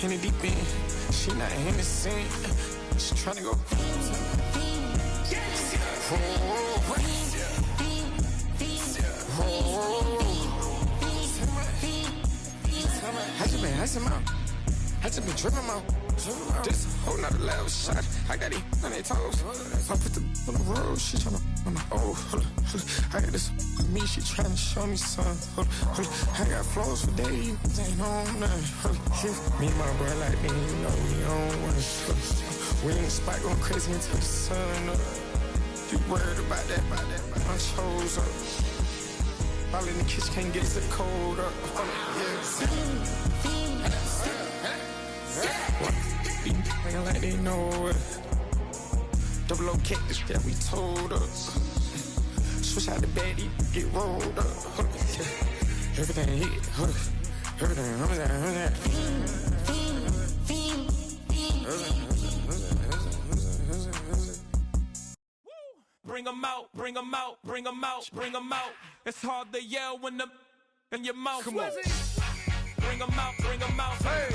in the deep end, she not innocent. She tryna go. I just been tripping out. This whole nother level shot. I got it on their toes. I put the on the road. She tryna. I got this me. She tryna show me something. I got flows for days. Ain't on nothing. Me and my bro like me, you know we on one. We in the spot going crazy until the sun up. You worried about that? My chose up. All in the kitchen can't get the cold up. Nigga like they know it. Double O cactus that we told us. Switch out the baddie, get rolled up. Everything hit, everything. Bring 'em out, bring 'em out, bring 'em out, bring 'em out. It's hard to yell when the in your mouth. Come on. Bring 'em out, bring 'em out. Hey.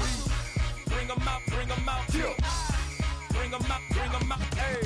Bring 'em out, bring 'em out. Yeah. Bring 'em out, bring 'em out. Hey.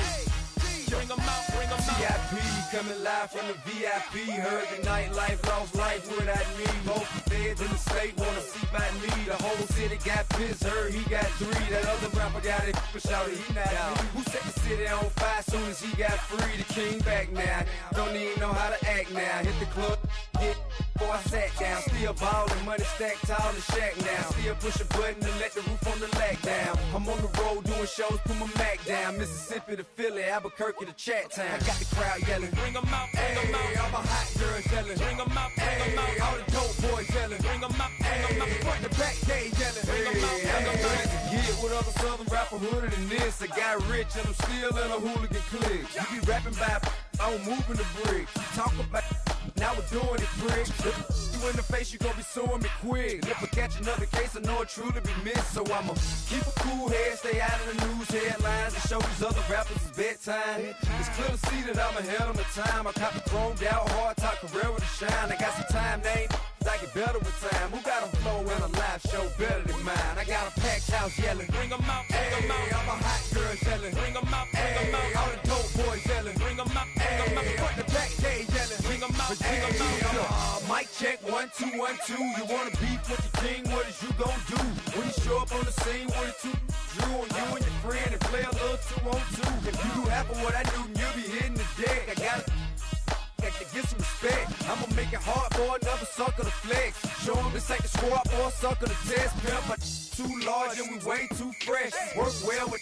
Bring 'em out, bring 'em out. VIP coming live from the VIP. Heard the nightlife, lost life without me. Both the feds in the state wanna see by me. The whole city got pissed, heard he got 3. That other rapper got it, but shouted he not out. Who set the city on fire soon as he got free? The king back now. Don't even know how to act now. Hit the club, get before I sat down. Still ballin', money stacked tall in shack now. Still push a button and let the roof on the lag down. I'm on the road doing shows, put my Mac down. Mississippi to Philly, Albuquerque to Chat Town. I got the crowd yelling. Bring 'em out, bring 'em out. All my hot girls yelling. Bring 'em out, bring 'em out. All the dope boys yelling. Bring 'em out, bring 'em out. Front the back gate yelling. Bring 'em out, bring 'em out. Get with other southern rapper hooded than this. I got rich and I'm still in a hooligan clique. You be rapping by, I'm moving the bricks. You talk about, now we're doing it, prick. You in the face, you gon' be suing me quick. If I catch another case, I know it truly be missed. So I'ma keep a cool head, stay out of the news headlines, and show these other rappers it's bedtime. It's clear to see that I'm ahead of my time. I caught the chromed out, hard talk career with a shine. I got some time, name. I get better with time. Who got a flow and a live show better than mine? I got a packed house yelling. Bring 'em out, bring 'em out. All my hot girls yelling. Bring 'em out, bring 'em out. All the dope boys yelling. Bring 'em out, bring 'em out. Front the back gate yelling. Bring 'em out, bring 'em out. Mic check 1 2 1 2. You wanna beef with the king? What is you gon' do when you show up on the scene with a 2 Drew on you and your friend and play a little 2-on-2? If you do half of what I do, you'll be hitting the deck. I gotta get some respect. I'ma make it hard for another sucker to flex. Show him this ain't the squad or a sucker to test. Pimp, but too large and we way too fresh. Work well with.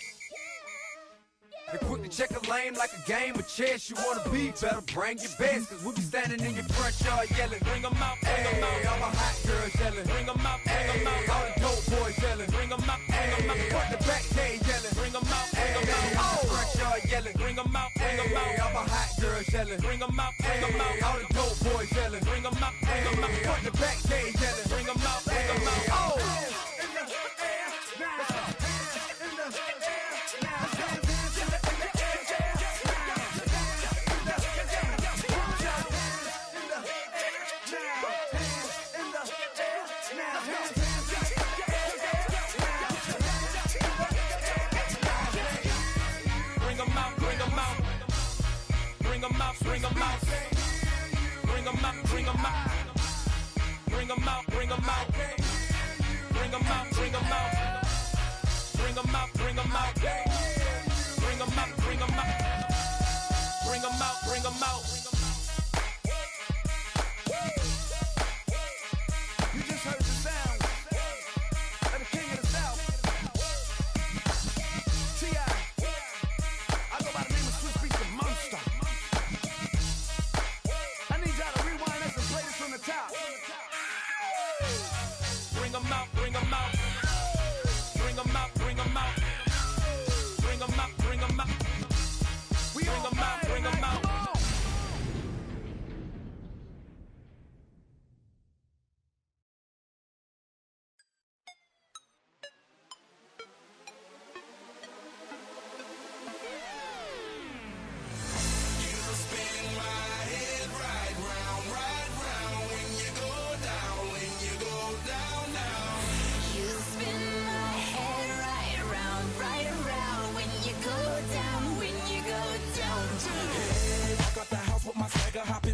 And quick to check a lane like a game of chess. You wanna be better, bring your best. Cause we'll be standing in your front yard yelling. Bring 'em out, bring 'em out. All my hot girls yelling. Bring 'em out, bring 'em out. All the dope boys yelling. Bring 'em out, bring 'em out. Front the back gate yelling. Bring 'em out, bring 'em out. Front yard yelling. Bring 'em out, bring 'em out. All my hot girls yelling. Bring 'em out, bring 'em out. All the dope boys yelling. Bring 'em out, bring 'em out. Front the back gate yelling. Bring 'em out, bring 'em out. Bring 'em out, bring 'em out. Bring 'em out, bring 'em out. Bring 'em out, bring 'em out. Bring 'em out, bring 'em out. Bring 'em out, bring 'em out. Bring 'em out, bring 'em out. Bring 'em out, bring 'em out. Bring 'em out, bring 'em out. You just heard the sound of the king of the south. T.I. I go by the name of Swiss Beats the Monster. I need y'all to rewind this and play this from the top.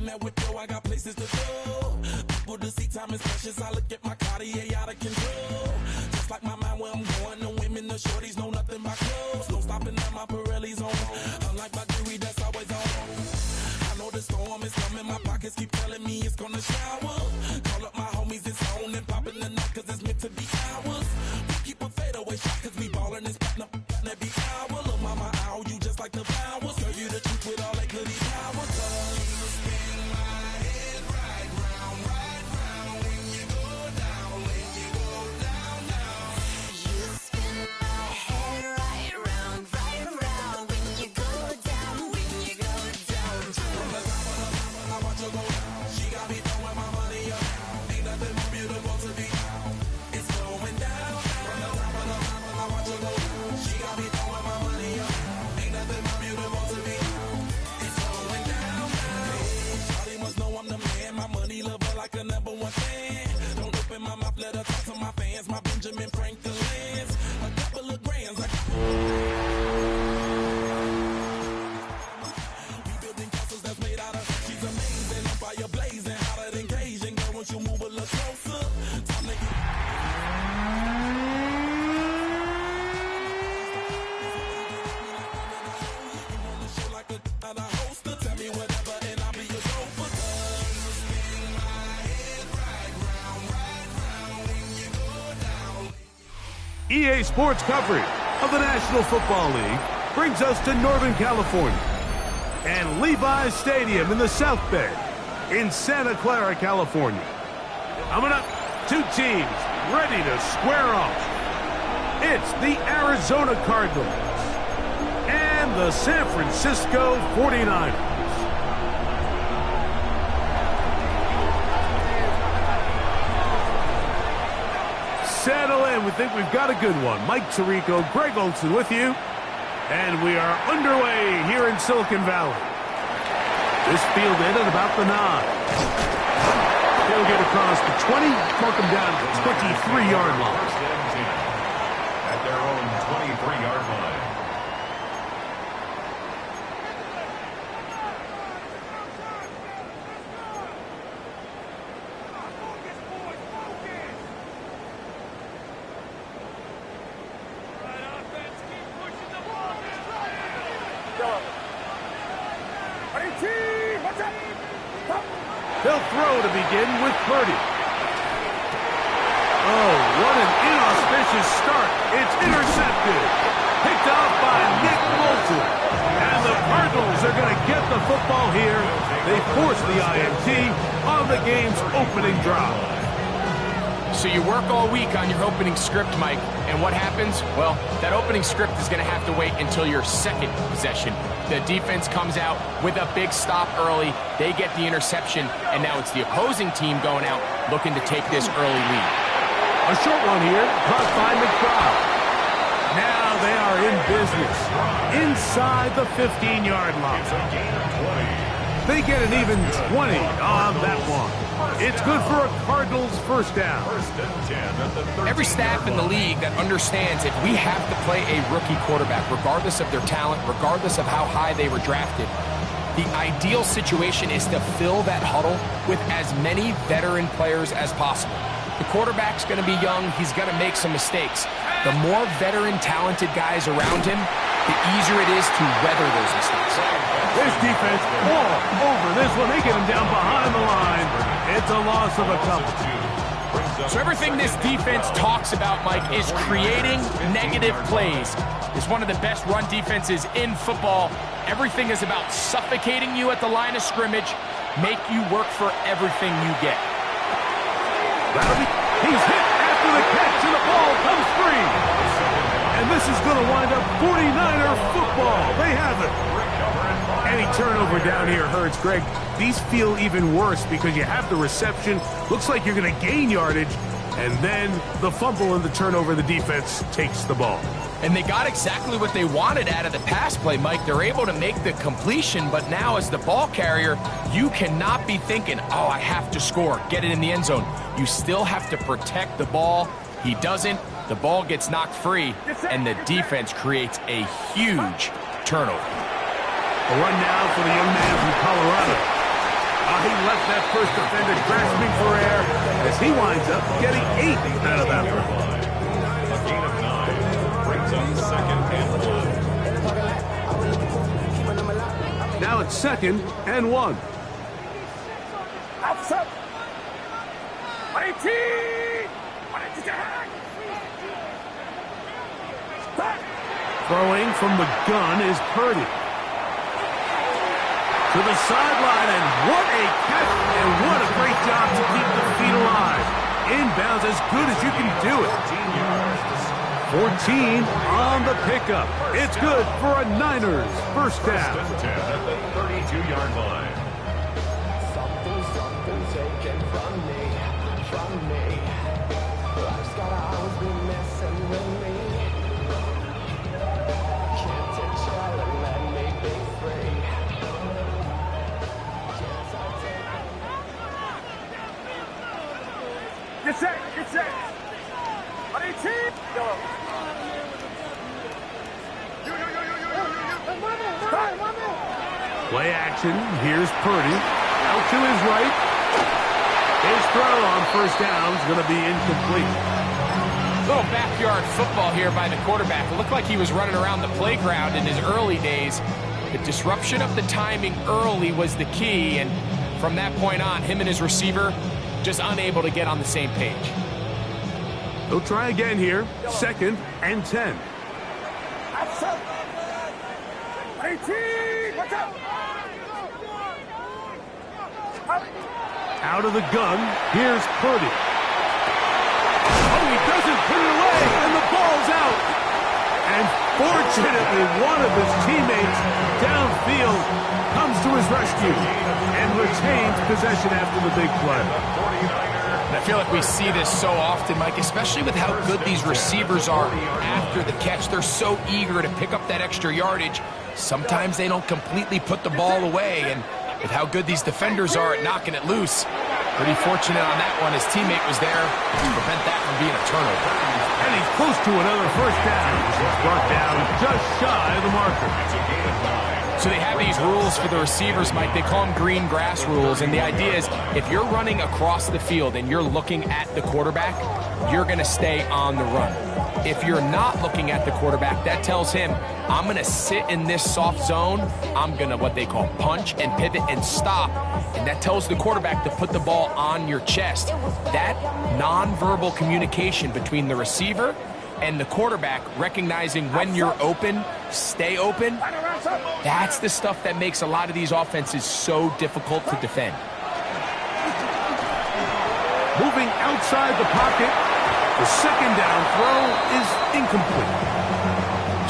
that whip, yo, I got places to go. People to see, time is precious. I look at my Cartier out of control. Just like my mind where I'm going, the women, the shorties know nothing but clothes. No stopping at my Pirelli's on. Unlike my jewelry, that's always on. I know the storm is coming, my pockets keep telling me it's gonna shower. Call up my homies, it's on and popping the night, cause it's meant to be ours. We keep a fadeaway shot, cause we ballin' this platinum every hour. Look, mama, ow, you just like the flowers. Girl, you the truth with all that goody power. Cause you spin my head right round when you go down, when you go down, down. You spin my head right round when you go down, when you go down. From the top of the mountain, I watch her go down. She got me throwing my money around. Ain't nothing more beautiful to be found. It's going down. From the top of the mountain, I watch her go down. She got me throwing my money around. Ain't nothing more beautiful to be found. It's going down. Shawty must know I'm the man. My money lover like a number one fan. Don't open my mouth, let her talk to my fans. My Benjamin Franklin's. A couple of grands. We building castles that's made out of. She's amazing, on fire blazing, hotter than Cajun. Girl, won't you move a little closer? Time to get. You wanna show like a holster? Tell me whatever and I'll be your gopher. You spin my head right round when you go down. EA Sports coverage of the National Football League brings us to Northern California and Levi's Stadium in the South Bay in Santa Clara, California. Coming up, two teams ready to square off. It's the Arizona Cardinals and the San Francisco 49ers. Settle in. We think we've got a good one. Mike Tirico, Greg Olson with you. And we are underway here in Silicon Valley. This field in at about the 9. They'll get across the 20, mark them down to the 23-yard line. At their own 23-yard line. They'll throw to begin with Purdy. Oh, what an inauspicious start. It's intercepted. Picked off by Nick Bolton. And the Cardinals are going to get the football here. They force the INT on the game's opening drive. So you work all week on your opening script, Mike, and what happens? Well, that opening script is going to have to wait until your second possession. The defense comes out with a big stop early. They get the interception, and now it's the opposing team going out looking to take this early lead. A short one here, caught by McBride. Now they are in business inside the 15-yard line. They get an even 20 on that one. It's good for a Cardinals first down. Every staff in the league that understands if we have to play a rookie quarterback, regardless of their talent, regardless of how high they were drafted, the ideal situation is to fill that huddle with as many veteran players as possible. The quarterback's going to be young. He's going to make some mistakes. The more veteran, talented guys around him, the easier it is to weather those mistakes. This defense all over this one. They get him down behind the line. It's a loss of a couple. So everything this defense talks about, Mike, is creating negative plays. It's one of the best run defenses in football. Everything is about suffocating you at the line of scrimmage, make you work for everything you get. He's hit after the catch, and the ball comes free. And this is going to wind up 49er football. They have it. Any turnover down here hurts, Greg. These feel even worse because you have the reception. Looks like you're going to gain yardage. And then the fumble and the turnover, the defense takes the ball. And they got exactly what they wanted out of the pass play, Mike. They're able to make the completion, but now as the ball carrier, you cannot be thinking, oh, I have to score, get it in the end zone. You still have to protect the ball. He doesn't. The ball gets knocked free, and the defense creates a huge turnover. A run now for the young man from Colorado. He left that first defender grasping for air as he winds up getting 8 out of that one. A gain of 9 brings up second and 1. Now it's second and 1. Throwing from the gun is Purdy. To the sideline, and what a catch, and what a great job to keep the feet alive. Inbounds as good as you can do it. 14 on the pickup. It's good for a Niners first down. 10 at the 32-yard line. Something taken from me. Life's gotta always be messing with me. Can't take child and let me be free. Get set. Play action. Here's Purdy. Out to his right. His throw on first down is going to be incomplete. Little backyard football here by the quarterback. It looked like he was running around the playground in his early days. The disruption of the timing early was the key, and from that point on, him and his receiver just unable to get on the same page. They'll try again here. Second and 10. Out of the gun, here's Purdy. Oh, he doesn't put it away, and the ball's out. And fortunately, one of his teammates downfield comes to his rescue and retains possession after the big play. And I feel like we see this so often, Mike, especially with how good these receivers are after the catch. They're so eager to pick up that extra yardage. Sometimes they don't completely put the ball away, and with how good these defenders are at knocking it loose, pretty fortunate on that one. His teammate was there to prevent that from being a turnover. And he's close to another first down. He's brought down just shy of the marker. So they have these rules for the receivers, Mike. They call them green grass rules. And the idea is if you're running across the field and you're looking at the quarterback, you're going to stay on the run. If you're not looking at the quarterback, that tells him, I'm going to sit in this soft zone. I'm going to what they call punch and pivot and stop. And that tells the quarterback to put the ball on your chest. That nonverbal communication between the receiver and the quarterback, recognizing when you're open, stay open, that's the stuff that makes a lot of these offenses so difficult to defend. Moving outside the pocket, the second down throw is incomplete.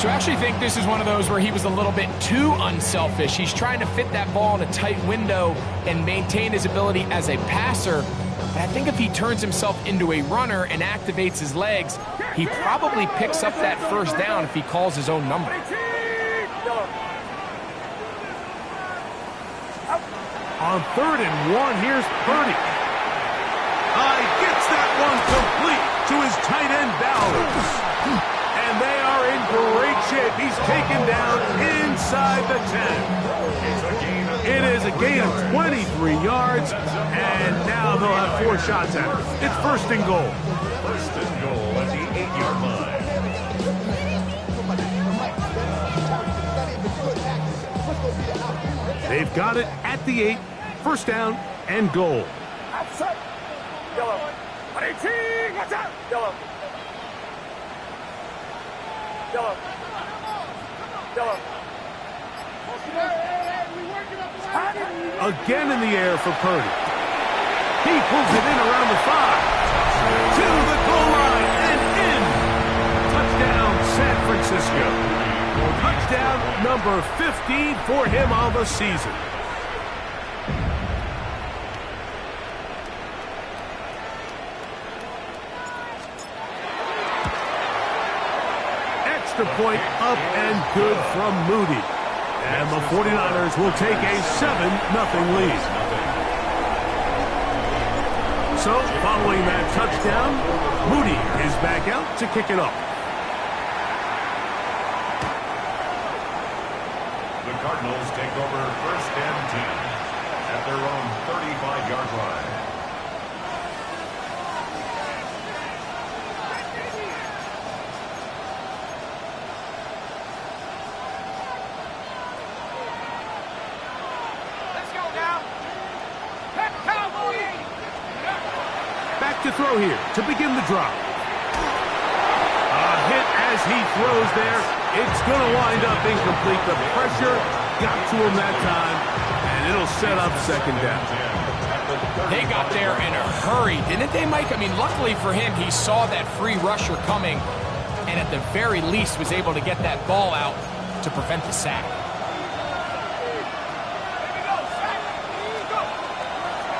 So I actually think this is one of those where he was a little bit too unselfish. He's trying to fit that ball in a tight window and maintain his ability as a passer. But I think if he turns himself into a runner and activates his legs, he probably picks up that first down if he calls his own number. On third and 1, here's Purdy. He gets that one complete to his tight end Bowers. And they are in great shape. He's taken down inside the 10. It is a gain of 23 yards, and now they'll have 4 shots at it. It's first and goal. First and goal at the 8-yard line. They've got it at the 8. First down and goal. Again in the air for Purdy. He pulls it in around the 5. To the goal line and in. Touchdown, San Francisco. Touchdown number 15 for him on the season. Extra point up and good from Moody. And the 49ers will take a 7-0 lead. So, following that touchdown, Moody is back out to kick it off. The Cardinals take over first and 10. at their own 35-yard line. Back to throw here to begin the drive. A hit as he throws there. It's going to wind up incomplete. The pressure got to him that time, and it'll set up second down. They got there in a hurry, didn't they, Mike? I mean, luckily for him, he saw that free rusher coming, and at the very least was able to get that ball out to prevent the sack.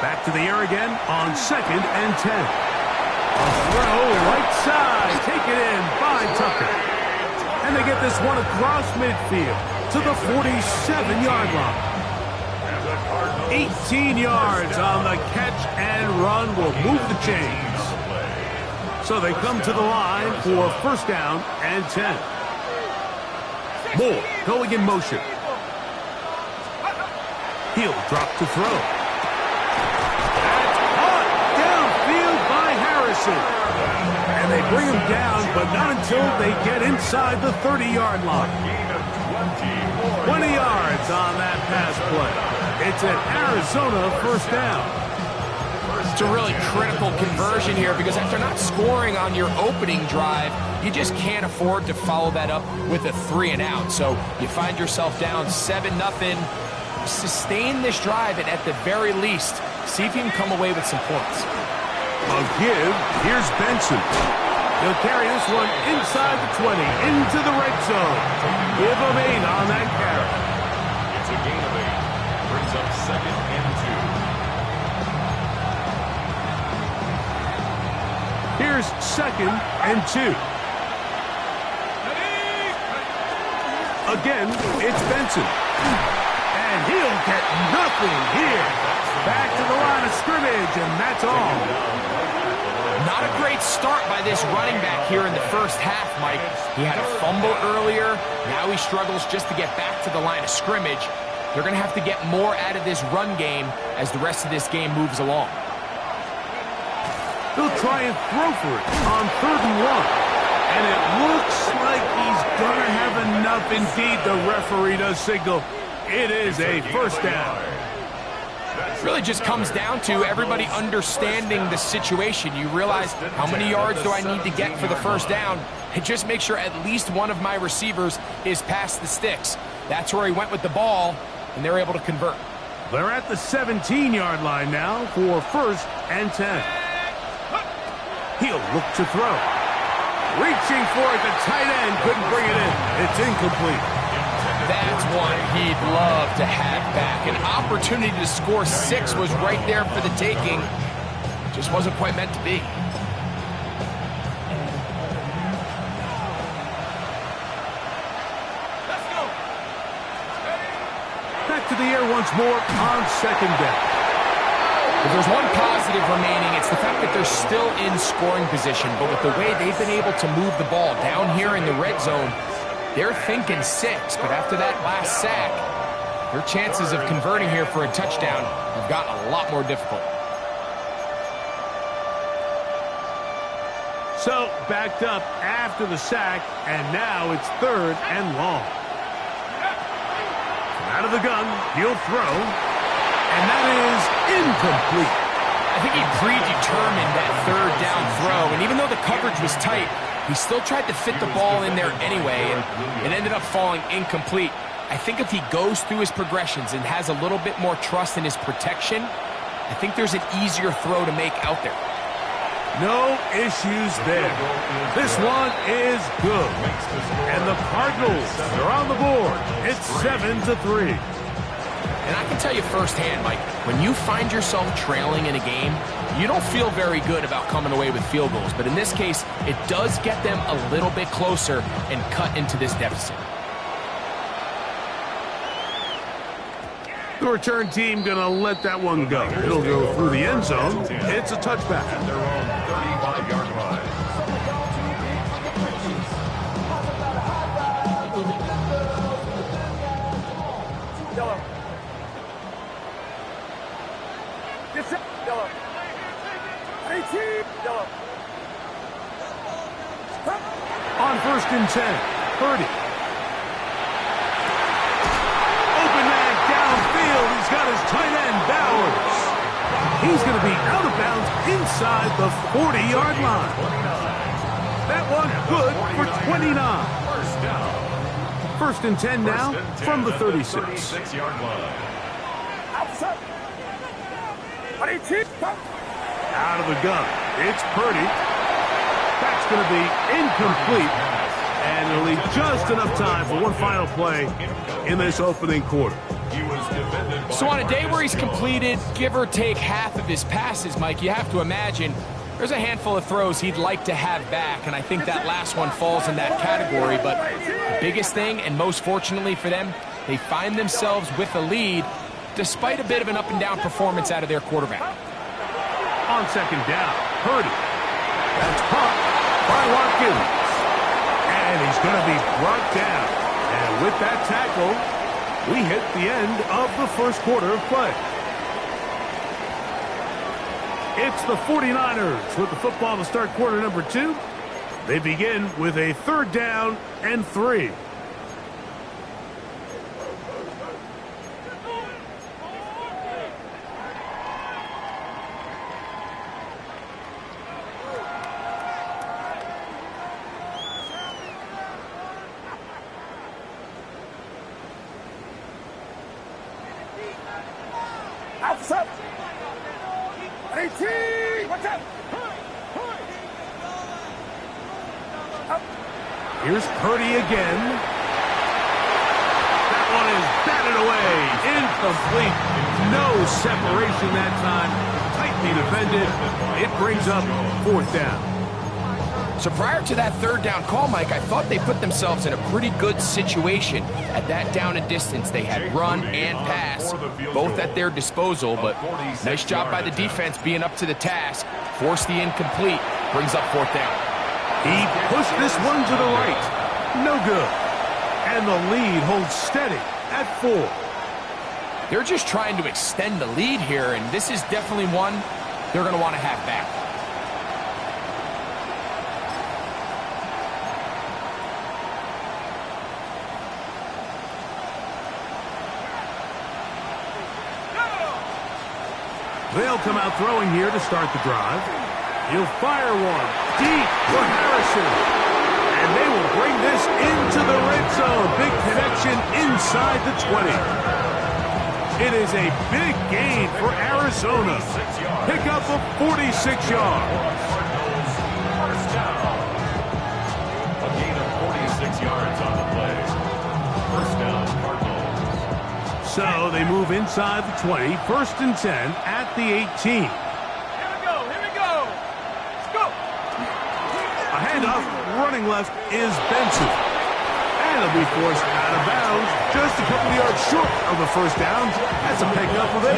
Back to the air again on 2nd and 10. A throw right side, taken in by Tucker. And they get this one across midfield to the 47-yard line. 18 yards on the catch and run will move the chains. So they come to the line for first down and 10. Moore going in motion. He'll drop to throw. And they bring him down, but not until they get inside the 30-yard line. 20 yards on that pass play. It's an Arizona first down. It's a really critical conversion here because after not scoring on your opening drive, you just can't afford to follow that up with a 3-and-out. So you find yourself down 7-0. Sustain this drive, and at the very least, see if you can come away with some points. A give. Here's Benson. He'll carry this one inside the 20, into the red zone. Give him 8 on that carry. It's a gain of 8. Brings up 2nd and 2. Here's 2nd and 2. Again, it's Benson. And he'll get nothing here. Back to the line of scrimmage, and that's all. Not a great start by this running back here in the first half, Mike. He had a fumble earlier. Now he struggles just to get back to the line of scrimmage. They're going to have to get more out of this run game as the rest of this game moves along. They'll try and throw for it on 3rd and 1. And it looks like he's going to have enough. Indeed, the referee does signal it is a first down. Really just comes down to everybody understanding the situation. You realize how many yards do I need to get for the first down, and just make sure at least one of my receivers is past the sticks. That's where he went with the ball, and they're able to convert. They're at the 17-yard line now for 1st and 10. He'll look to throw. Reaching for it, the tight end couldn't bring it in. It's incomplete. That's one he'd love to have back. An opportunity to score 6 was right there for the taking. Just wasn't quite meant to be. Let's go. Back to the air once more on 2nd down. If there's one positive remaining, it's the fact that they're still in scoring position. But with the way they've been able to move the ball down here in the red zone, they're thinking 6, but after that last sack, their chances of converting here for a touchdown have gotten a lot more difficult. So, backed up after the sack, and now it's 3rd and long. Out of the gun, he'll throw, and that is incomplete. I think he predetermined that 3rd down throw, and even though the coverage was tight, he still tried to fit the ball in there anyway, and it ended up falling incomplete. I think if he goes through his progressions and has a little bit more trust in his protection, I think there's an easier throw to make out there. No issues there. This one is good. And the Cardinals are on the board. It's 7-3. And I can tell you firsthand, Mike, when you find yourself trailing in a game, you don't feel very good about coming away with field goals. But in this case, it does get them a little bit closer and cut into this deficit. The return team going to let that one go. It'll go through the end zone. It's a touchback. At their own 35-yard line. On 1st and 10, Purdy. Open man downfield. He's got his tight end, Bowers. He's going to be out of bounds inside the 40-yard line. That one good for 29. 1st and 10 now from the 36. 36-yard line. Out of the gun. It's Purdy. That's going to be incomplete. And it'll leave just enough time for one final play in this opening quarter. So on a day where he's completed, give or take half of his passes, Mike, you have to imagine there's a handful of throws he'd like to have back, and I think that last one falls in that category. But the biggest thing, and most fortunately for them, they find themselves with a lead despite a bit of an up-and-down performance out of their quarterback. On 2nd down, Purdy. That's pumped by Watkins. And he's going to be brought down. And with that tackle, we hit the end of the first quarter of play. It's the 49ers with the football to start quarter number 2. They begin with a 3rd down and 3. Here's Purdy again. That one is batted away. Incomplete. No separation that time. Tightly defended. It brings up 4th down. So prior to that 3rd down call, Mike, I thought they put themselves in a pretty good situation at that down and distance. They had run and pass, both at their disposal, but nice job by the defense being up to the task. Forced the incomplete. Brings up 4th down. He pushed this one to the right. No good. And the lead holds steady at 4. They're just trying to extend the lead here, and this is definitely one they're going to want to have back. They'll come out throwing here to start the drive. He'll fire one deep for Harrison. And they will bring this into the red zone. Big connection inside the 20. It is a big gain for Arizona. Pick up of 46 yards. First down. A gain of 46 yards on the play. First down, Cardinals. So they move inside the 20. 1st and 10 at the 18. A handoff, running left is Benson. And he'll be forced out of bounds just a couple of yards short of the 1st down. That's a pickup of 8.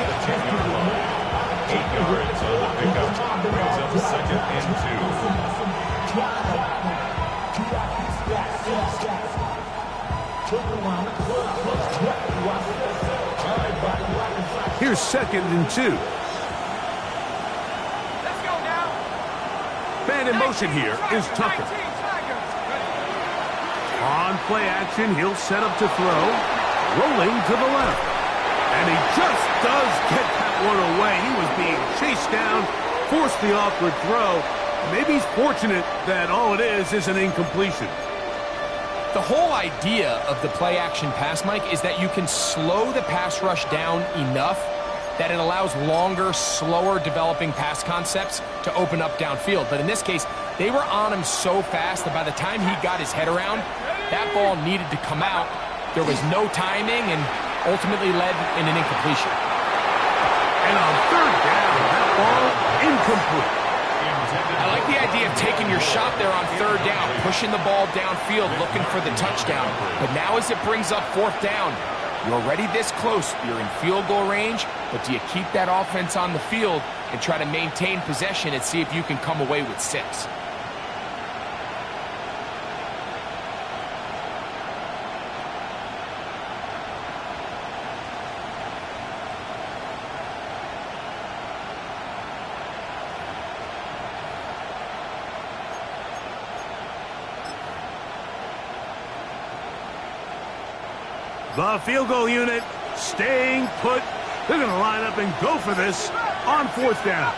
8 yards on the pickup. Brings up 2nd and 2. Here's 2nd and 2. Man in motion here is Tucker. On play action, he'll set up to throw. Rolling to the left. And he just does get that one away. He was being chased down, forced the awkward throw. Maybe he's fortunate that all it is an incompletion. The whole idea of the play action pass, Mike, is that you can slow the pass rush down enough that it allows longer, slower developing pass concepts to open up downfield. But in this case, they were on him so fast that by the time he got his head around, that ball needed to come out. There was no timing and ultimately led in an incompletion. And on 3rd down, that ball incomplete. I like the idea of taking your shot there on 3rd down, pushing the ball downfield, looking for the touchdown. But now as it brings up 4th down, you're already this close. You're in field goal range, but do you keep that offense on the field and try to maintain possession and see if you can come away with 6? The field goal unit staying put. They're going to line up and go for this on 4th down.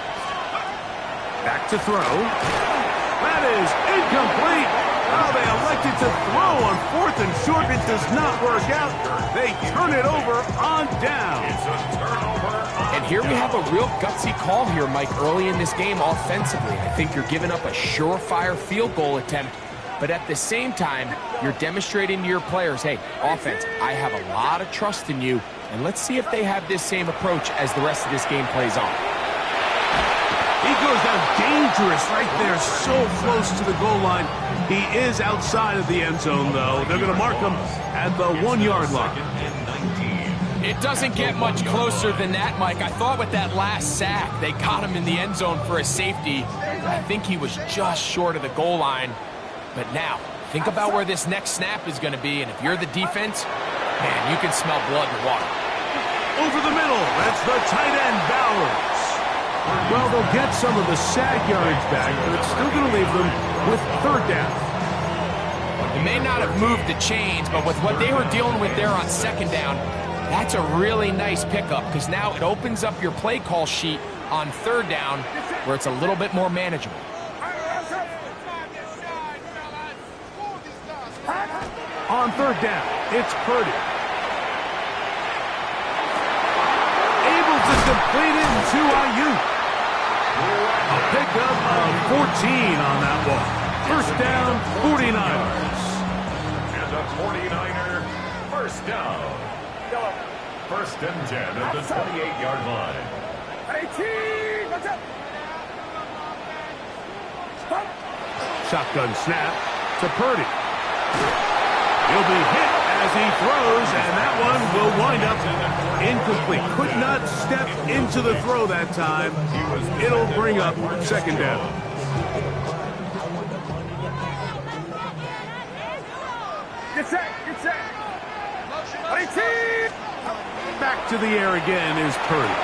Back to throw. That is incomplete. Oh, they elected to throw on 4th and short. It does not work out. They turn it over on down. It's a turnover on And here we have a real gutsy call here, Mike, early in this game offensively. I think you're giving up a surefire field goal attempt, but at the same time, you're demonstrating to your players, hey, offense, I have a lot of trust in you, and let's see if they have this same approach as the rest of this game plays on. He goes down dangerous right there, so close to the goal line. He is outside of the end zone, though. They're going to mark him at the 1-yard line. It doesn't get much closer than that, Mike. I thought with that last sack, they got him in the end zone for a safety. I think he was just short of the goal line. But now, think about where this next snap is going to be, and if you're the defense, man, you can smell blood and water. Over the middle, that's the tight end, Bowers. Well, they'll get some of the sack yards back, but it's still going to leave them with 3rd down. They may not have moved the chains, but with what they were dealing with there on 2nd down, that's a really nice pickup because now it opens up your play call sheet on 3rd down where it's a little bit more manageable. On 3rd down, it's Purdy. Able to complete it to Ayuk. A pickup of 14 on that one. 1st down, 49ers. And the 49er, 1st down. 1st and 10 at the 28-yard line. Shotgun snap to Purdy. He'll be hit as he throws, and that one will wind up incomplete. Could not step into the throw that time. It'll bring up 2nd down. Get set, get set. Back to the air again is Purdy.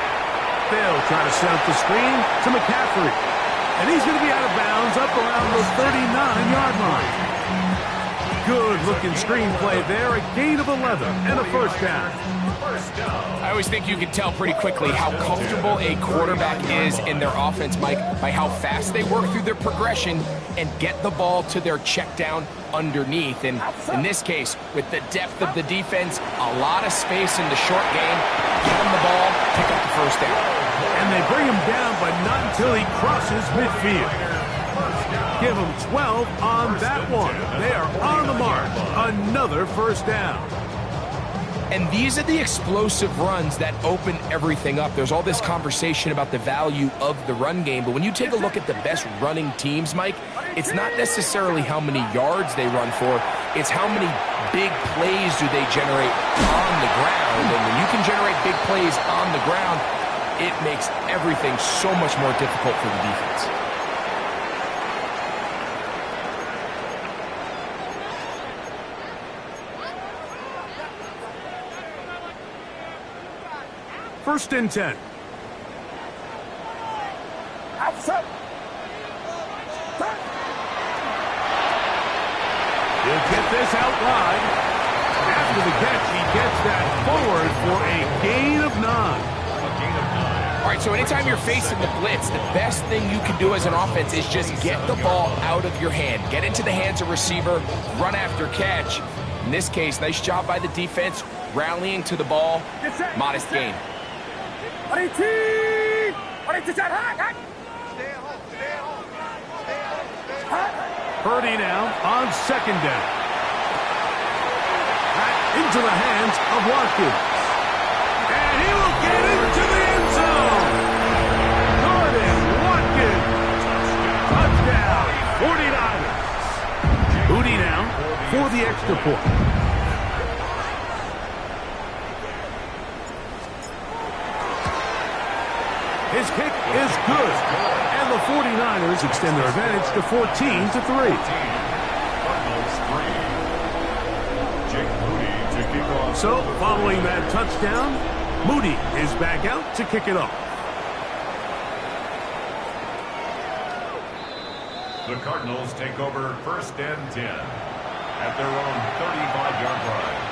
They'll try to set up the screen to McCaffrey. And he's going to be out of bounds up around the 39-yard line. Good-looking screenplay there, a gain of 11 and a 1st down. I always think you can tell pretty quickly how comfortable a quarterback is in their offense, Mike, by how fast they work through their progression and get the ball to their check down underneath. And in this case, with the depth of the defense, a lot of space in the short game, get him the ball, pick up the 1st down. And they bring him down, but not until he crosses midfield. Give him 12 on that one. They are on the mark. Another 1st down. And these are the explosive runs that open everything up. There's all this conversation about the value of the run game, but when you take a look at the best running teams, Mike, it's not necessarily how many yards they run for, it's how many big plays do they generate on the ground. And when you can generate big plays on the ground, it makes everything so much more difficult for the defense. First and 10. Outside. He'll get this out wide. After the catch, he gets that forward for a gain of 9. All right, so anytime you're facing the blitz, the best thing you can do as an offense is just get the ball out of your hand. Get into the hands of receiver, run after catch. In this case, nice job by the defense, rallying to the ball, modest gain. Purdy now on 2nd down. Back into the hands of Watkins. And he will get into the end zone. Gordon Watkins. Touchdown, 49ers. Booty now for the extra point. His kick is good. And the 49ers extend their advantage to 14-3. So, following that touchdown, Moody is back out to kick it off. The Cardinals take over 1st and 10 at their own 35-yard line.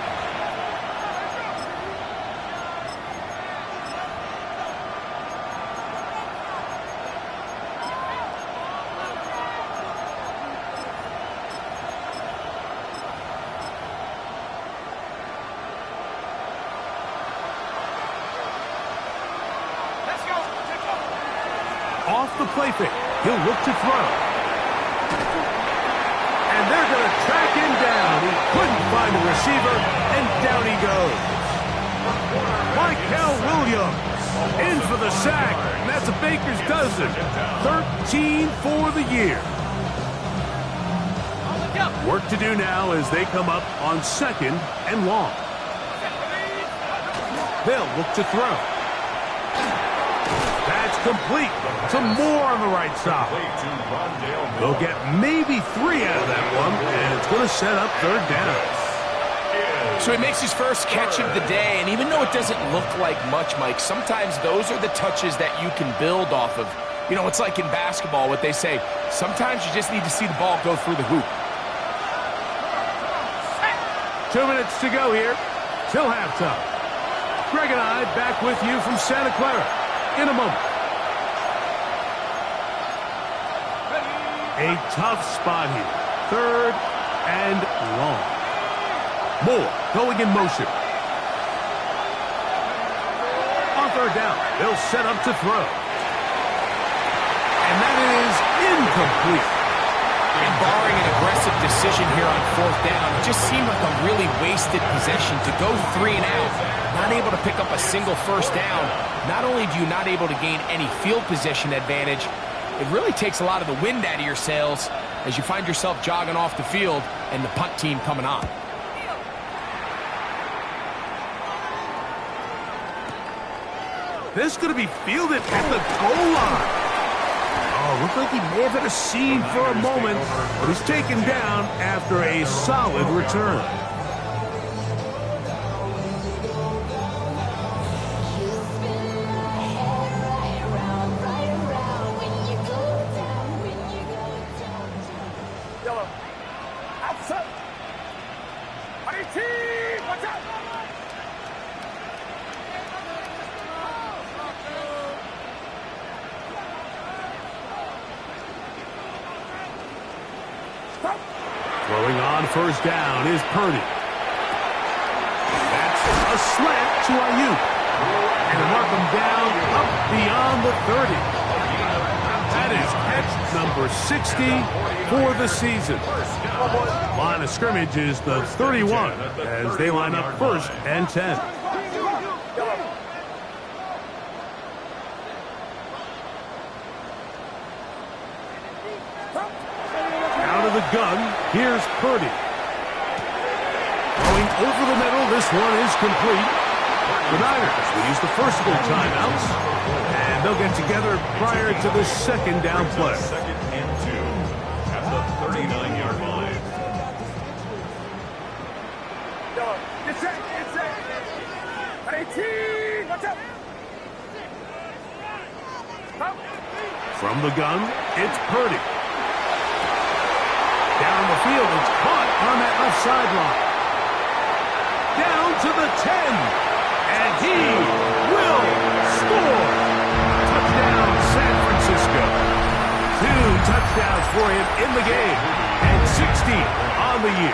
the play fake. He'll look to throw. And they're going to track him down. He couldn't find a receiver, and down he goes. Michael Williams in for the sack, and that's a Baker's dozen. 13 for the year. Work to do now as they come up on 2nd and long. They'll look to throw. That's complete. Some more on the right side. They'll get maybe 3 out of that one, and it's going to set up 3rd down. So he makes his first catch of the day, and even though it doesn't look like much, Mike, sometimes those are the touches that you can build off of. You know, it's like in basketball, what they say, sometimes you just need to see the ball go through the hoop. 2 minutes to go here till halftime. Greg and I back with you from Santa Clara in a moment. A tough spot here. 3rd and long. Moore going in motion. On 3rd down, they'll set up to throw. And that is incomplete. And barring an aggressive decision here on 4th down, it just seemed like a really wasted possession to go 3 and out, not able to pick up a single 1st down. Not only do you not able to gain any field position advantage, it really takes a lot of the wind out of your sails as you find yourself jogging off the field and the punt team coming on. This is going to be fielded at the goal line. Oh, looked like he may have had a seam for a moment, but he's taken down after a solid return. Yellow. Outside. 18. Watch out. Throwing on 1st down is Purdy. That's a slant to Ayuk. And to mark him down up beyond the 30. That is catch number 60 for the season. Line of scrimmage is the 31 as they line up 1st and 10. The gun, here's Purdy. Going over the middle, this one is complete. The Niners will use the first of their timeouts, and they'll get together prior to the 2nd down play. 2nd and 2 at the 39-yard line. Get set, get set. 18, watch out. From the gun, it's Purdy. Down the field, it's caught on that left sideline. Down to the 10, and he will score. Touchdown, San Francisco. 2 touchdowns for him in the game, and 60 on the year.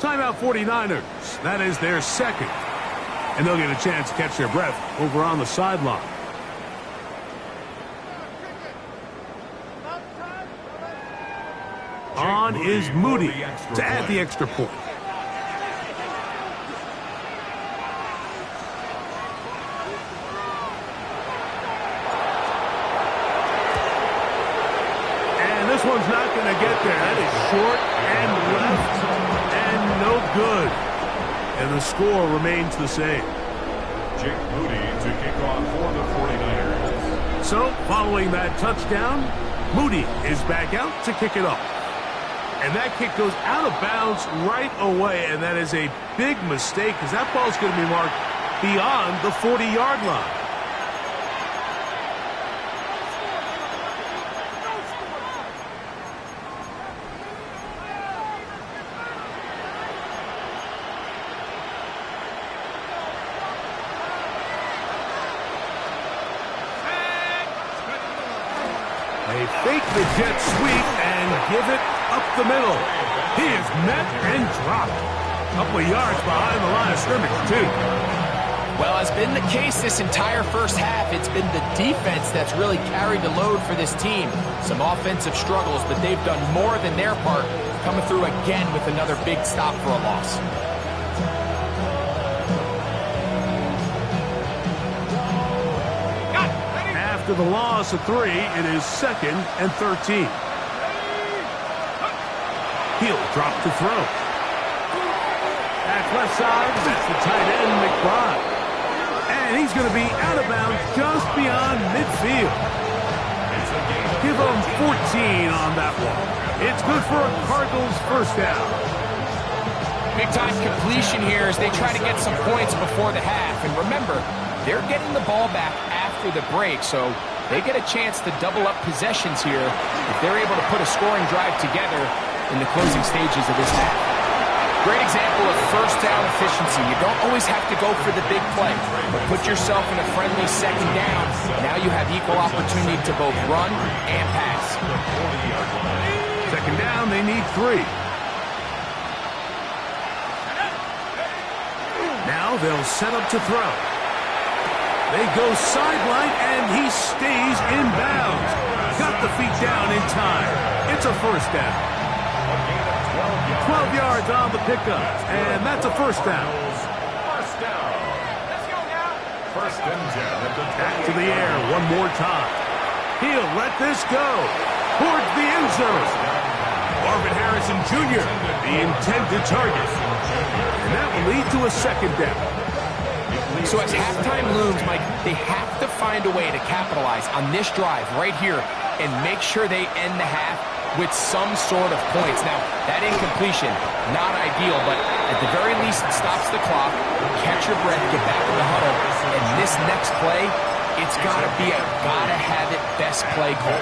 Timeout 49ers. That is their 2nd. And they'll get a chance to catch their breath over on the sideline. On is Moody to add the extra point. And this one's not going to get there. That is short and left. No good. And the score remains the same. Jake Moody to kick off for the 49ers. So, following that touchdown, Moody is back out to kick it off. And that kick goes out of bounds right away, and that is a big mistake because that ball is going to be marked beyond the 40-yard line. They fake the jet sweep and give it up the middle. He is met and dropped. A couple of yards behind the line of scrimmage, too. Well, as been the case this entire first half, it's been the defense that's really carried the load for this team. Some offensive struggles, but they've done more than their part, coming through again with another big stop for a loss. After the loss of 3, it is 2nd and 13. He'll drop to throw. Back left side, that's the tight end, McBride. And he's going to be out of bounds just beyond midfield. Give him 14 on that one. It's good for a Cardinals first down. Big-time completion here as they try to get some points before the half. And remember, they're getting the ball back after the break, so they get a chance to double up possessions here if they're able to put a scoring drive together in the closing stages of this half. Great example of first down efficiency. You don't always have to go for the big play, but put yourself in a friendly second down. Now you have equal opportunity to both run and pass. Second down, they need 3. Now they'll set up to throw. They go sideline, and he stays in bounds. Got the feet down in time. It's a first down. 12 yards on the pickup, and that's a first down. First down. Let's go now. First and 10 at the Back to the air one more time. He'll let this go towards the end zone. Marvin Harrison Jr., the intended target. And that will lead to a second down. So as halftime looms, Mike, they have to find a way to capitalize on this drive right here and make sure they end the half with some sort of points. Now, that incompletion, not ideal, but at the very least, it stops the clock, catch your breath, get back in the huddle, and this next play, it's got to be a gotta-have-it best play call.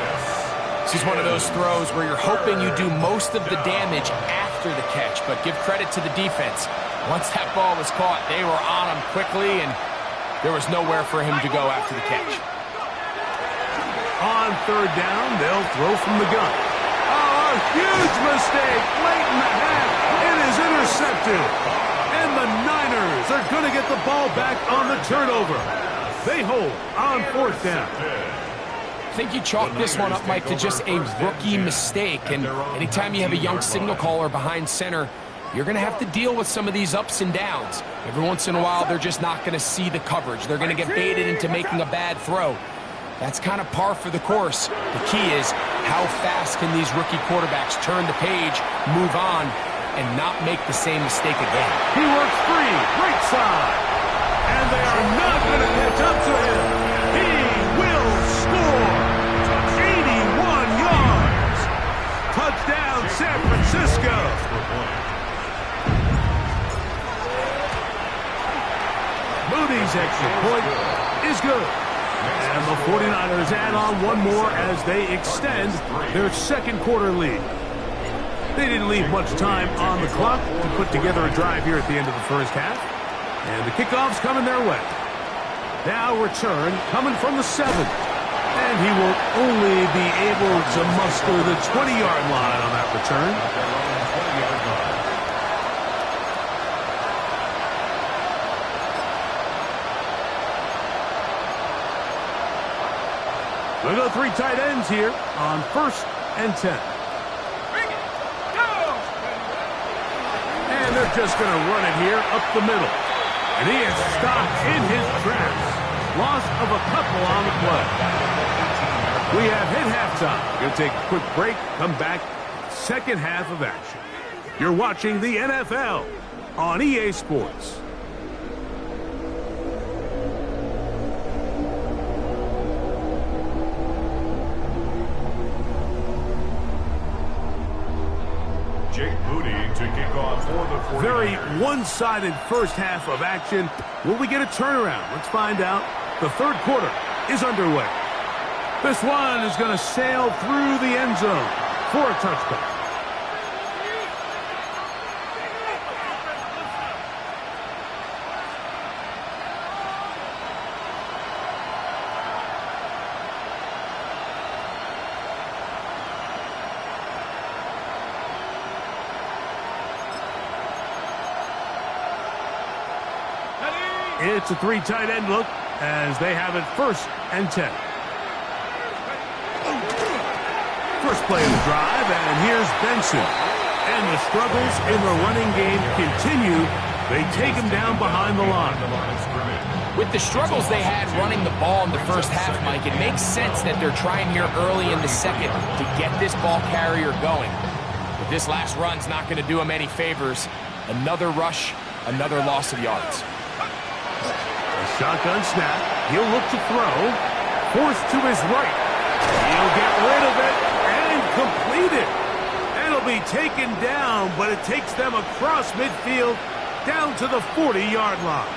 This is one of those throws where you're hoping you do most of the damage after the catch, but give credit to the defense. Once that ball was caught, they were on him quickly, and there was nowhere for him to go after the catch. On third down, they'll throw from the gun. Oh, a huge mistake late in the half. It is intercepted. And the Niners are going to get the ball back on the turnover. They hold on fourth down. I think you chalk this one up, Mike, to just a rookie mistake. And anytime you have a young signal caller behind center, you're going to have to deal with some of these ups and downs. Every once in a while, they're just not going to see the coverage. They're going to get baited into making a bad throw. That's kind of par for the course. The key is how fast can these rookie quarterbacks turn the page, move on, and not make the same mistake again. He works free, right side. And they are not going to catch up to him. He will score. 81 yards. Touchdown, San Francisco. Moody's extra point is good. And the 49ers add on one more as they extend their second quarter lead. They didn't leave much time on the clock to put together a drive here at the end of the first half. And the kickoff's coming their way. Now return coming from the 7. And he will only be able to muster the 20-yard line on that return. We'll go 3 tight ends here on 1st and 10. And they're just going to run it here up the middle. And he is stopped in his tracks. Loss of a couple on the play. We have hit halftime. We're going to take a quick break, come back, second half of action. You're watching the NFL on EA Sports. To kick off for the 49ers. Very one-sided first half of action. Will we get a turnaround? Let's find out. The third quarter is underway. This one is going to sail through the end zone for a touchback. It's a 3 tight end look as they have it 1st and 10. First play of the drive, and here's Benson. And the struggles in the running game continue. They take him down behind the line. With the struggles they had running the ball in the first half, Mike, it makes sense that they're trying here early in the second to get this ball carrier going. But this last run's not going to do him any favors. Another rush, another loss of yards. A shotgun snap. He'll look to throw. Forced to his right. He'll get rid of it and complete it. It'll be taken down, but it takes them across midfield down to the 40-yard line.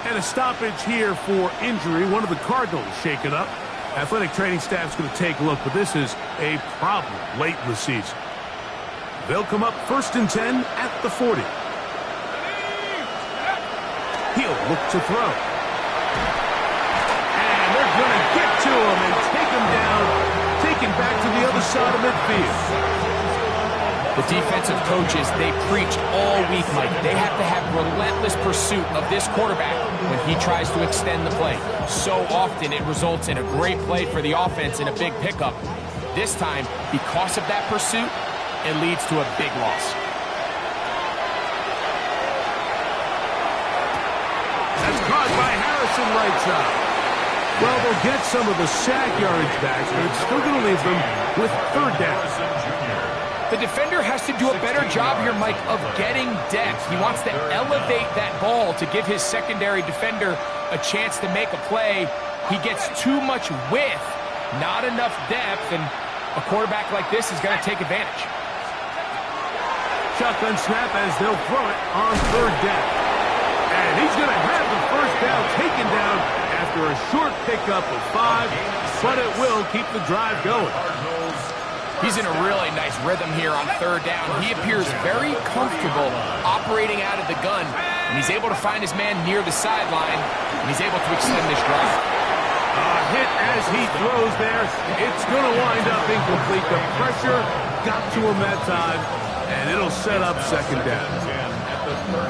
And a stoppage here for injury. One of the Cardinals shaken up. Athletic training staff's going to take a look, but this is a problem late in the season. They'll come up 1st and 10 at the 40. He'll look to throw. And they're going to get to him and take him down, take him back to the other side of midfield. The defensive coaches, they preach all week, Mike. They have to have relentless pursuit of this quarterback when he tries to extend the play. So often it results in a great play for the offense and a big pickup. This time, because of that pursuit, it leads to a big loss. That's caught by Harrison right side. Well, they'll get some of the sack yardage back, but it's still going to leave them with 3rd down. The defender has to do a better job here, Mike, of getting depth. He wants to elevate that ball to give his secondary defender a chance to make a play. He gets too much width, not enough depth, and a quarterback like this is going to take advantage. Shotgun snap as they'll throw it on 3rd down. And he's going to have the 1st down taken down after a short pickup of 5, but it will keep the drive going. He's in a really nice rhythm here on 3rd down. He appears very comfortable operating out of the gun, and he's able to find his man near the sideline, and he's able to extend this drive. A hit as he throws there. It's going to wind up incomplete. The pressure got to him that time, and it'll set up 2nd down.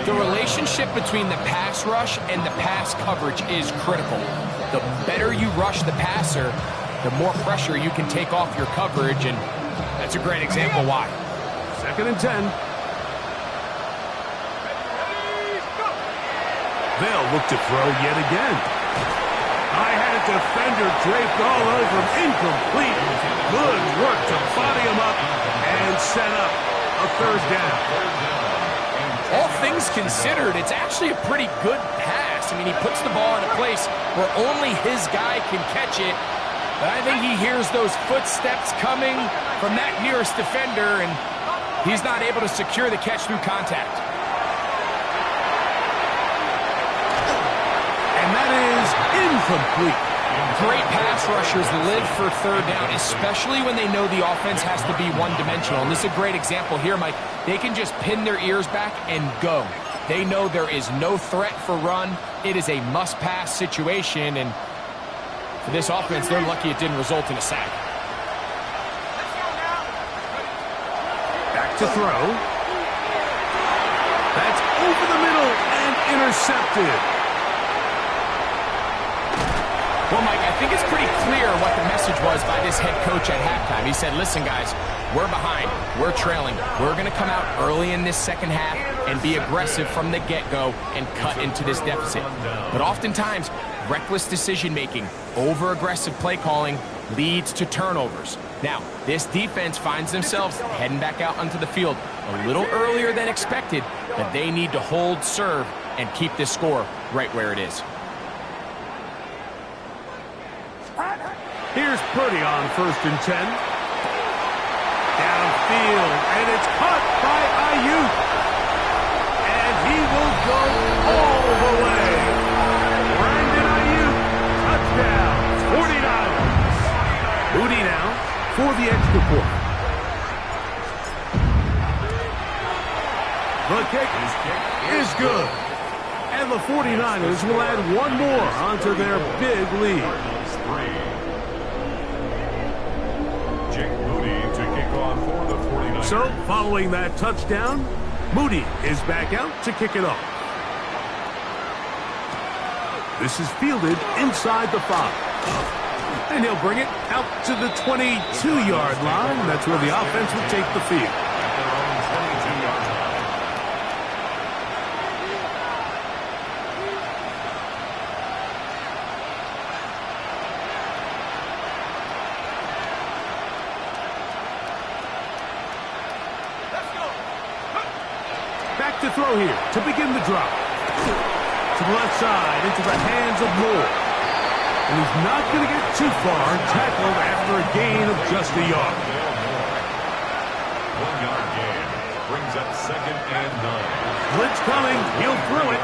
The relationship between the pass rush and the pass coverage is critical. The better you rush the passer, the more pressure you can take off your coverage, and that's a great example why. 2nd and 10. They'll look to throw yet again. I had a defender draped all over him. Incomplete. Good work to body him up and set up a 3rd down. All things considered, it's actually a pretty good pass. I mean, he puts the ball in a place where only his guy can catch it. But I think he hears those footsteps coming from that nearest defender, and he's not able to secure the catch through contact. And that is incomplete. Great pass rushers live for 3rd down, especially when they know the offense has to be one-dimensional. And this is a great example here, Mike. They can just pin their ears back and go. They know there is no threat for run. It is a must-pass situation, and for this offense, they're lucky it didn't result in a sack. Back to throw. That's over the middle and intercepted. Well, Mike, I think it's pretty clear what the message was by this head coach at halftime. He said, listen, guys, we're behind. We're trailing. We're going to come out early in this 2nd half and be aggressive from the get-go and cut into this deficit. But oftentimes, reckless decision-making, over-aggressive play calling leads to turnovers. Now, this defense finds themselves heading back out onto the field a little earlier than expected, but they need to hold serve and keep this score right where it is. Here's Purdy on 1st and 10. Downfield, and it's caught by Ayuk. And he will go all the way. Brandon Ayuk, touchdown, 49ers. Moody now for the extra point. The kick is good. And the 49ers will add one more onto their big lead. So, following that touchdown, Moody is back out to kick it off. This is fielded inside the 5. And he'll bring it out to the 22-yard line. That's where the offense will take the field. At their own 22-yard line. Back to throw here to begin the drop. To the left side, into the hands of Moore. And he's not going to get too far, tackled after a gain of just a yard. 1-yard gain brings up 2nd and 9. Blitz coming, he'll throw it.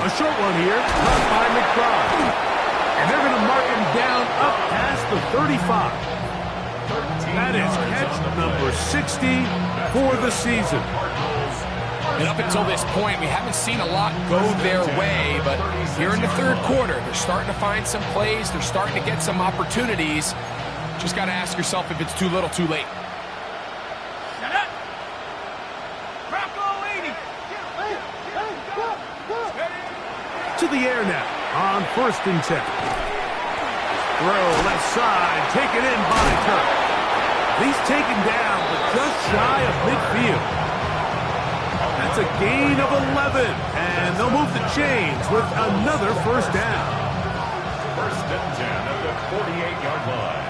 A short one here, caught by McBride. And they're going to mark him down up past the 35. That is catch number 60 for the season. And up until this point, we haven't seen a lot go their way, but here in the 3rd quarter, they're starting to find some plays. They're starting to get some opportunities. Just got to ask yourself if it's too little, too late. To the air now on 1st and 10. Throw left side, taken in by Kirk. He's taken down, but just shy of midfield. That's a gain of 11, and they'll move the chains with another 1st down. 1st and 10 at the 48-yard line.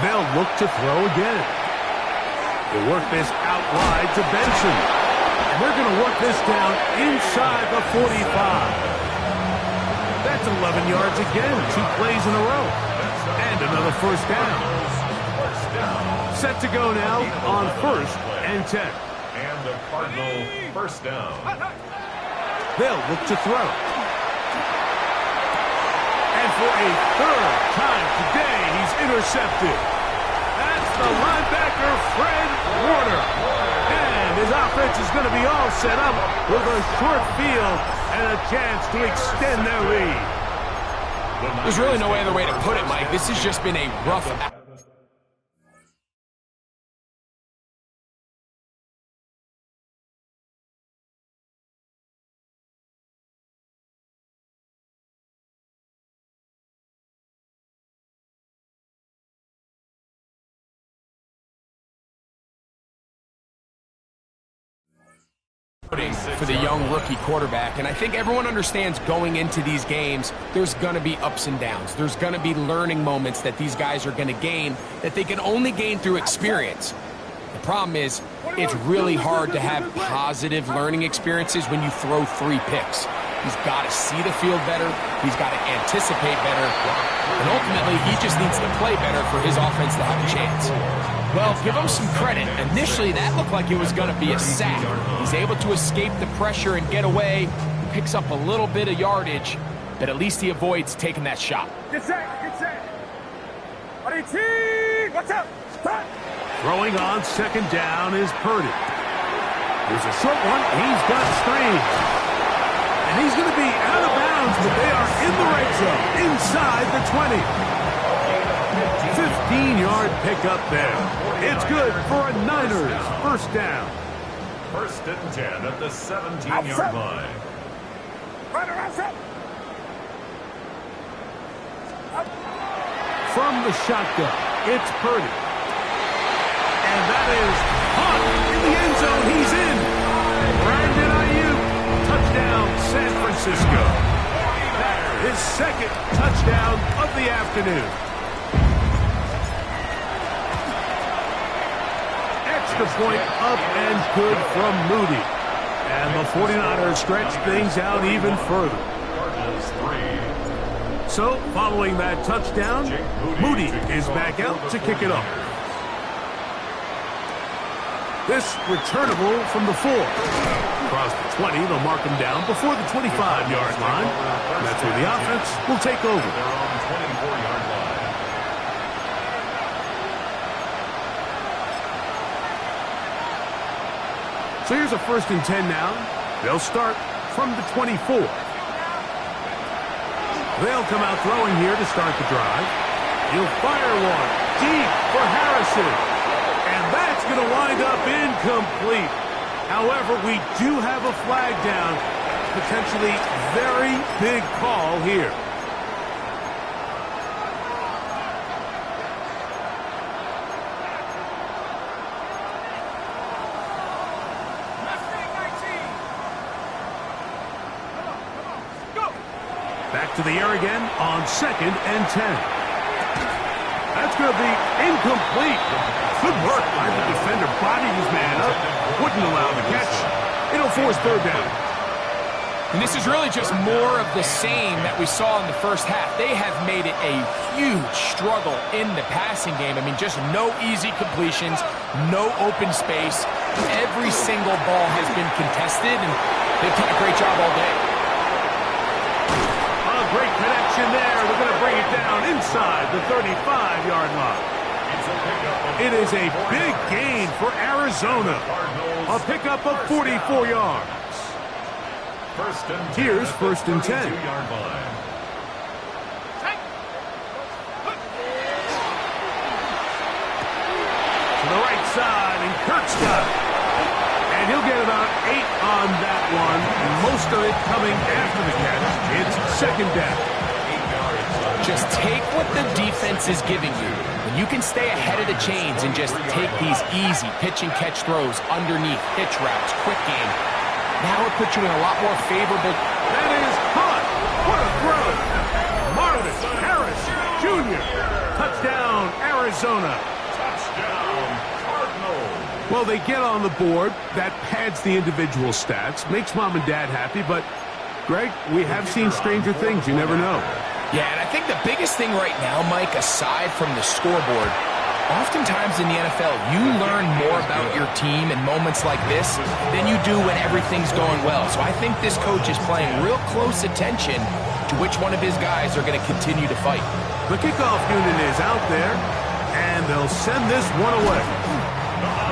They'll look to throw again. They work this out wide to Benson. And they're going to work this down inside the 45. That's 11 yards again, 2 plays in a row. And another 1st down. Set to go now on 1st and 10. And the Cardinal 1st down. They'll look to throw. And for a 3rd time today, he's intercepted. That's the linebacker, Fred Warner. And his offense is going to be all set up with a short field and a chance to extend their lead. There's really no other way to put it, Mike. This has just been a rough... for the young rookie quarterback. And I think everyone understands going into these games, there's going to be ups and downs. There's going to be learning moments that these guys are going to gain that they can only gain through experience. The problem is, it's really hard to have positive learning experiences when you throw 3 picks. He's got to see the field better. He's got to anticipate better. And ultimately, he just needs to play better for his offense to have a chance. Well, give him some credit. Initially, that looked like it was going to be a sack. He's able to escape the pressure and get away. He picks up a little bit of yardage, but at least he avoids taking that shot. Get set, get set. Ready, team, watch out. Start. Throwing on 2nd down is Purdy. Here's a short one. He's got Strange. And he's going to be out of bounds, but they are in the red zone, inside the 20. 15-yard pickup there. It's good for a Niners 1st down. 1st and 10 at the 17-yard line. Right around set. From the shotgun, it's Purdy. And that is caught in the end zone. He's in. Brandon Ayuk, touchdown San Francisco. That's his 2nd touchdown of the afternoon. Extra point up and good from Moody. And the 49ers stretch things out even further. So, following that touchdown, Moody is back out to kick it off. This returnable from the 4. Across the 20, they'll mark him down before the 25-yard line. And that's where the offense will take over. Their own 24-yard line. So here's a 1st and 10 now. They'll start from the 24. They'll come out throwing here to start the drive. He'll fire one deep for Harrison. And that's going to wind up incomplete. However, we do have a flag down. potentially very big call here. Back to the air again on 2nd and 10. That's going to be incomplete. Good work by the defender, bodying his man up. Wouldn't allow the catch. It'll force 3rd down. And this is really just more of the same that we saw in the first half. They have made it a huge struggle in the passing game. I mean, just no easy completions, no open space. Every single ball has been contested, and they've done a great job all day. Great connection there. We're going to bring it down inside the 35-yard line. It is a big gain for Arizona. A pickup of 44 yards. Here's 1st and 10. To the right side, and Kurt's got it. And he'll get about 8 on that one. Most of it coming after the catch. It's 2nd down. Just take what the defense is giving you. When you can stay ahead of the chains and just take these easy pitch and catch throws underneath, hitch routes, quick game. Now it puts you in a lot more favorable. That is caught. What a throw. Marvin Harris Jr. Touchdown, Arizona. Touchdown, Cardinals. Well, they get on the board. That pads the individual stats, makes mom and dad happy, but, Greg, we have seen stranger things. You never know. Yeah, and I think the biggest thing right now, Mike, aside from the scoreboard, oftentimes in the NFL, you learn more about your team in moments like this than you do when everything's going well. So I think this coach is playing real close attention to which one of his guys are going to continue to fight. The kickoff unit is out there, and they'll send this one away.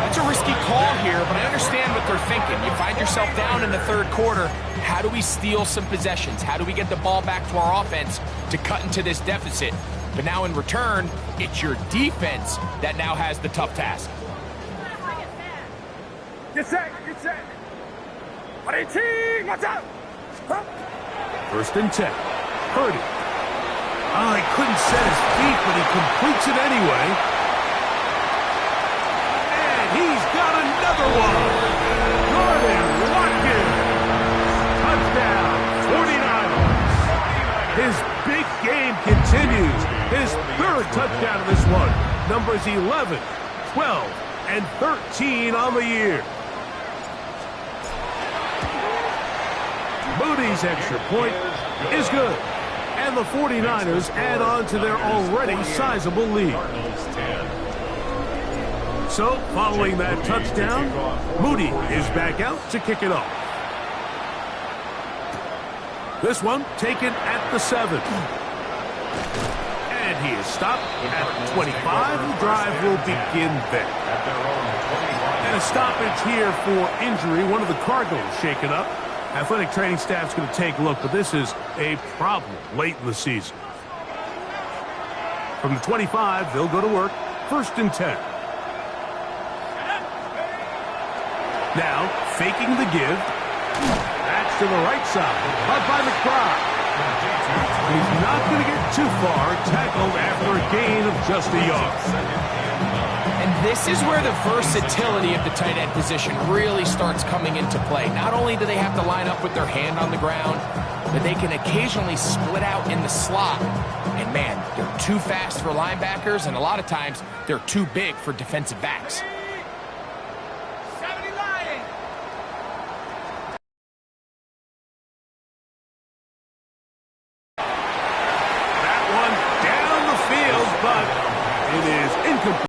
That's a risky call here, but I understand what they're thinking. You find yourself down in the 3rd quarter. How do we steal some possessions? How do we get the ball back to our offense to cut into this deficit? But now in return, it's your defense that now has the tough task. Get set, get set. Watch out. 1st and 10. Purdy. Oh, he couldn't set his feet, but he completes it anyway. He's got another one. Jordan Watkins. Touchdown, 49ers. His big game continues. His 3rd touchdown of this one. Numbers 11, 12, and 13 on the year. Moody's extra point is good. And the 49ers add on to their already sizable lead. So, following that touchdown, Moody is back out to kick it off. This one taken at the 7. And he is stopped at the 25. The drive will begin there. And a stoppage here for injury. One of the Cardinals shaken up. Athletic training staff's going to take a look, but this is a problem late in the season. From the 25, they'll go to work. 1st and 10. Now, faking the give. That's to the right side. Caught by McBride. He's not going to get too far. Tackled after a gain of just a yard. And this is where the versatility of the tight end position really starts coming into play. Not only do they have to line up with their hand on the ground, but they can occasionally split out in the slot. And man, they're too fast for linebackers, and a lot of times they're too big for defensive backs.